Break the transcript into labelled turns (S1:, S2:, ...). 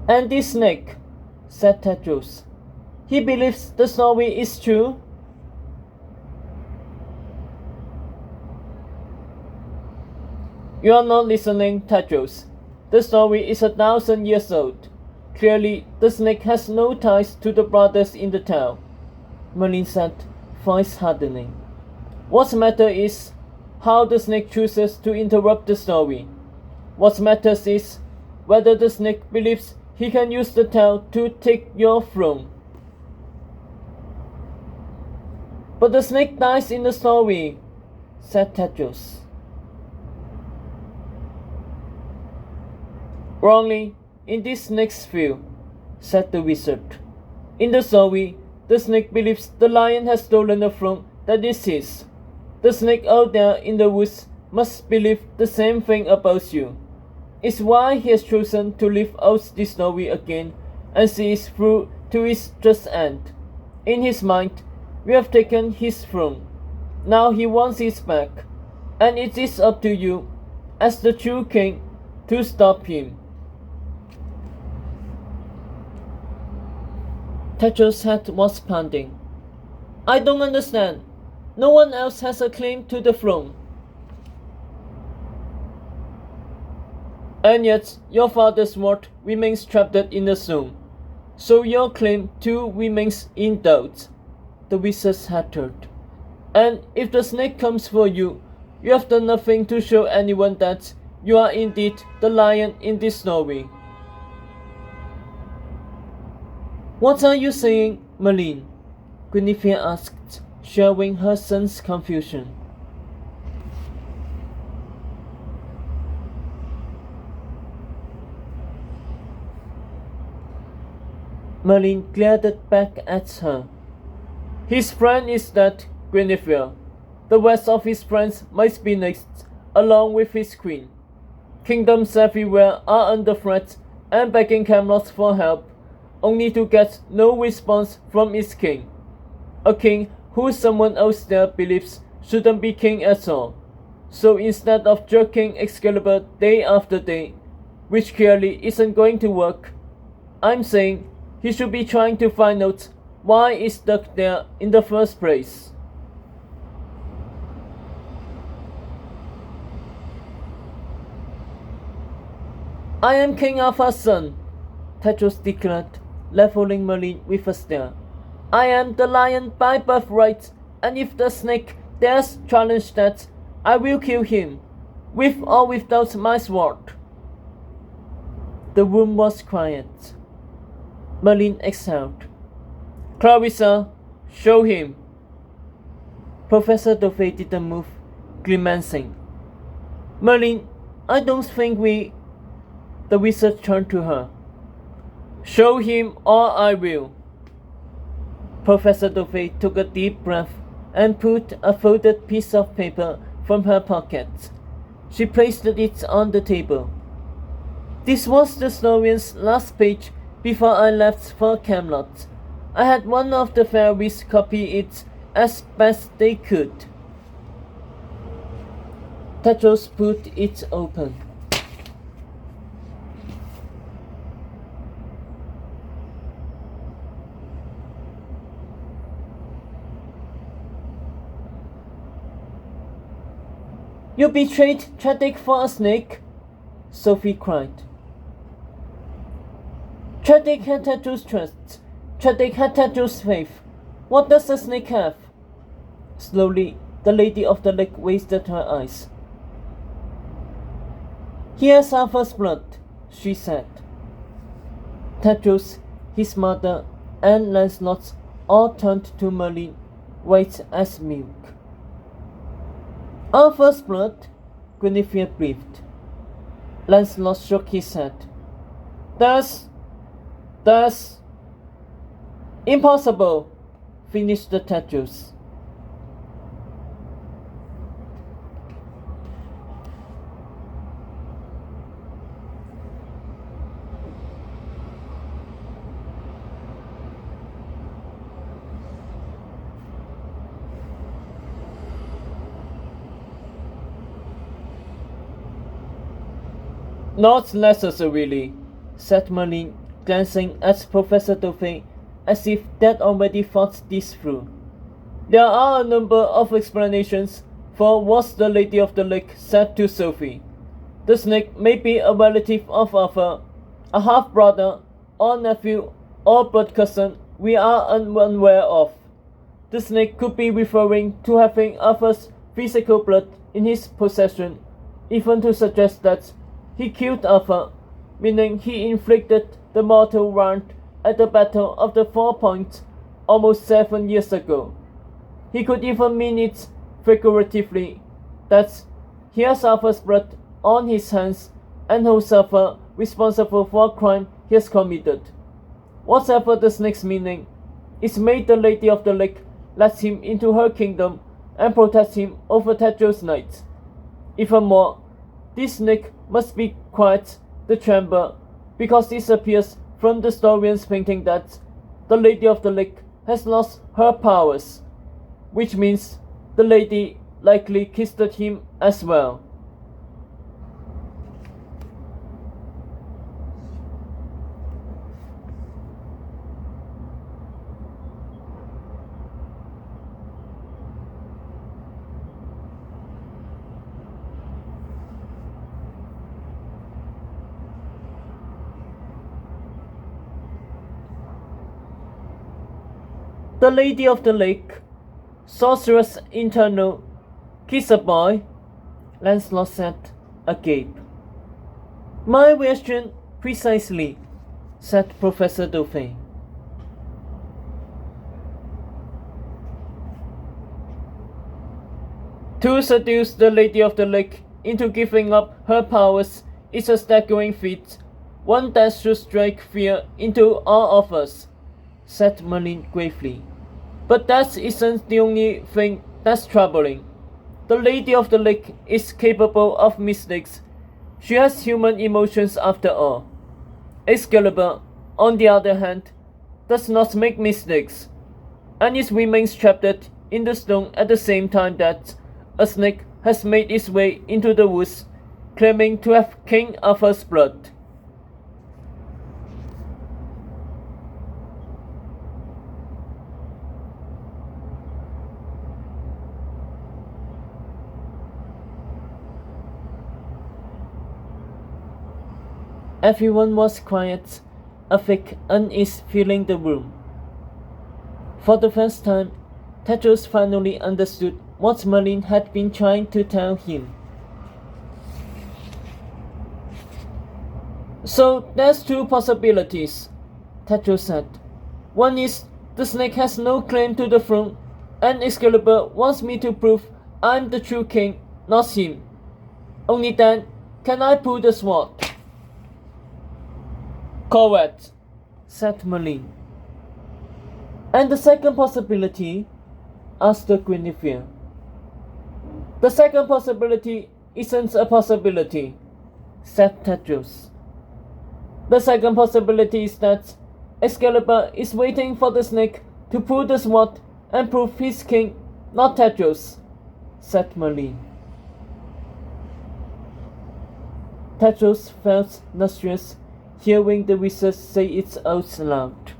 S1: And this snake, said Tedros. He believes the story is true? You are not listening, Tedros. The story is 1,000 years old. Clearly, the snake has no ties to the brothers in the town, Merlin said, voice hardening. What matters is how the snake chooses to interrupt the story. What matters is whether the snake believes he can use the tail to take your throne. But the snake dies in the story, said Tedros. Wrongly, in this next view, said the wizard. In the story, the snake believes the lion has stolen the throne that is his. The snake out there in the woods must believe the same thing about you. It's why he has chosen to live out this story again and see it through to its just end. In his mind, we have taken his throne. Now he wants it back, and it is up to you, as the true king, to stop him. Tedros' head was pounding. I don't understand. No one else has a claim to the throne. And yet, your father's word remains trapped in the stone. So your claim too remains in doubt, the wizard hatched. And if the snake comes for you, you have done nothing to show anyone that you are indeed the lion in this story. What are you saying, Merlin? Guinevere asked, showing her son's confusion. Merlin glared back at her. His plan is that, Guinevere. The rest of his friends must be next, along with his queen. Kingdoms everywhere are under threat and begging Camelot for help, only to get no response from its king. A king who someone else there believes shouldn't be king at all. So instead of jerking Excalibur day after day, which clearly isn't going to work, I'm saying he should be trying to find out why it's stuck there in the first place. I am King Arthur's son, Tedros declared, leveling Merlin with a stare. I am the lion by birthright, and if the snake dares challenge that, I will kill him, with or without my sword. The room was quiet. Merlin exhaled. Clarissa, show him. Professor Dovey didn't move, grimacing. Merlin, I don't think we... The wizard turned to her. Show him or I will. Professor Dovey took a deep breath and pulled a folded piece of paper from her pocket. She placed it on the table. This was the historian's last page before I left for Camelot. I had one of the fairies copy it as best they could. Tedros pulled it open. You betrayed Chadwick for a snake? Sophie cried. Chadwick had Tedros' trust. Chadwick had Tedros' faith. What does the snake have? Slowly, the Lady of the Lake raised her eyes. He has Arthur's blood, she said. Tedros, his mother, and Lancelot all turned to Merlin, white as milk. Arthur's blood? Guinevere breathed. Lancelot shook his head. That's... impossible, finished the Tedros. Not necessarily, said Merlin, glancing at Professor Dauphin as if they'd already thought this through. There are a number of explanations for what the Lady of the Lake said to Sophie. The snake may be a relative of Arthur, a half-brother, or nephew, or blood cousin we are unaware of. The snake could be referring to having Arthur's physical blood in his possession, even to suggest that he killed Arthur, meaning he inflicted the mortal wound at the Battle of the 4 Points almost 7 years ago. He could even mean it figuratively, that he has Arthur's blood on his hands and holds Arthur responsible for a crime he has committed. Whatever the snake's meaning, it made the Lady of the Lake let him into her kingdom and protect him over Tedros night. Even more, this snake must be quite the chamber, because it appears from the historian's painting that the Lady of the Lake has lost her powers, which means the lady likely kissed him as well. The Lady of the Lake, Sorceress Internal, kiss a boy, Lancelot said, agape. My reaction precisely, said Professor Dauphin. To seduce the Lady of the Lake into giving up her powers is a staggering feat, one that should strike fear into all of us, said Merlin gravely. But that isn't the only thing that's troubling. The Lady of the Lake is capable of mistakes. She has human emotions after all. Excalibur, on the other hand, does not make mistakes, and it remains trapped in the stone at the same time that a snake has made its way into the woods, claiming to have King Arthur's blood. Everyone was quiet, a thick unease filling the room. For the first time, Tedros finally understood what Merlin had been trying to tell him. So there's two possibilities, Tedros said. One is the snake has no claim to the throne, and Excalibur wants me to prove I'm the true king, not him. Only then can I pull the sword. Correct, said Merlin. And the second possibility? Asked Guinevere. The second possibility isn't a possibility, said Tedros. The second possibility is that Excalibur is waiting for the snake to pull the sword and prove he's king, not Tedros, said Merlin. Tedros felt nauseous hearing the wizard say it out loud.